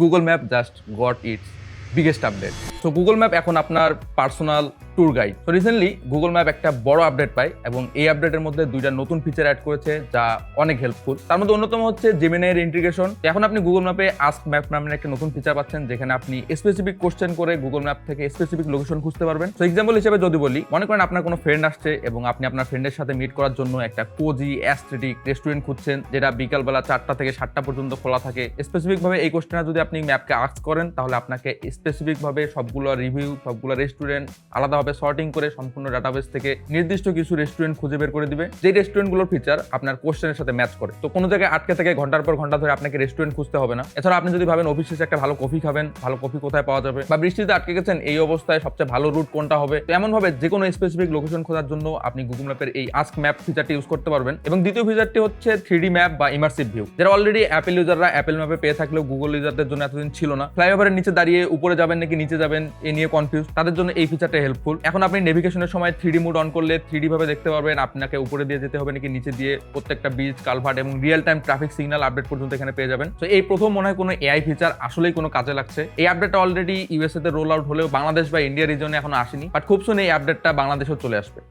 Google map just got it's biggest update. So Google map এখন আপনার personal tour guide. তো recently Google map একটা বড় update পায় এবং এই আপডেটের মধ্যে দুইটা নতুন ফিচার অ্যাড করেছে যা অনেক হেল্পফুল। তার মধ্যে অন্যতম হচ্ছে জেমিনাই এর ইন্টিগ্রেশন। এখন আপনি গুগল ম্যাপে আস্ক ম্যাপ নামের একটা নতুন ফিচার পাচ্ছেন, যেখানে আপনি স্পেসিফিক কোশ্চেন করে গুগল ম্যাপ থেকে স্পেসিফিক লোকেশন খুঁজতে পারবেন। তো এক্সাম্পল হিসেবে যদি বলি, মনে করেন আপনার কোনো ফ্রেন্ড আসছে এবং আপনি আপনার ফ্রেন্ডের সাথে মিট করার জন্য একটা কোজি অ্যাস্থেটিক রেস্টুরেন্ট খুঁজছেন, যেটা বিকালবেলা 4টা থেকে 7টা পর্যন্ত খোলা থাকে। স্পেসিফিক ভাবে এই কোশ্চেনটা যদি আপনি ম্যাপকে আস্ক করেন, তাহলে আপনাকে স্পেসিফিক ভাবে সবগুলো রিভিউ, সবগুলো রেস্টুরেন্ট আলাদাভাবে সর্টিং করে সম্পূর্ণ ডাটাবেস থেকে নির্দিষ্ট কিছু রেস্টুরেন্ট খুঁজে বের করে দিবে, যে রেস্টুরেন্টগুলোর ফিচার আপনার কোশ্চেনের সাথে ম্যাচ করে। তো কোনো জায়গায় আটকে থেকে ঘন্টার পর ঘন্টা ধরে আপনাকে রেস্টুরেন্ট খুঁজতে হবে না। এছাড়া আপনি যদি ভাবেন অফিস শেষে একটা ভালো কফি খাবেন, ভালো কফি কোথায় পাওয়া যাবে, বা বৃষ্টিতে আটকে গেছেন, এই অবস্থায় সবচেয়ে ভালো রুট কোনটা হবে, তো এমন ভাবে যে কোনো স্পেসিফিক লোকেশন খোঁজার জন্য আপনি গুগল ম্যাপের এই আস্ক ম্যাপ ফিচারটি ইউজ করতে পারবেন। এবং দ্বিতীয় ফিচারটি হচ্ছে 3D ম্যাপ বা ইমার্সিভ ভিউ, যেটা অলরেডি অ্যাপেল ইউজাররা অ্যাপেল ম্যাপে পেয়ে থাকলেও গুগল ইউজারদের জন্য এতদিন ছিল না। ফ্লাইওভারের নিচে দাঁড়িয়ে উপরে যাবেন নাকি নিচে যাবেন এ নিয়ে কনফিউজ, তাদের জন্য এই ফিচারটা হেল্পফুল। এখন আপনি নেভিগেশনের সময় 3D মোড অন করলে 3D ভাবে দেখতে পারবেন আপনাকে উপরে দিয়ে যেতে হবে নাকি নিচে দিয়ে, প্রত্যেকটা বিচ, কালভার্ট এবং real time traffic signal update পর্যন্ত এখানে পেয়ে যাবেন। তো এই প্রথম মনে হয় কোনো এআই ফিচার আসলেই কোনো কাজে লাগছে। এই আপডেটটা অলরেডি ইউএসএ তে রোল আউট হলেও বাংলাদেশ বা ইন্ডিয়া রিজনে এখনো আসেনি, বাট খুব শুনে এই আপডেটটা বাংলাদেশেও চলে আসবে।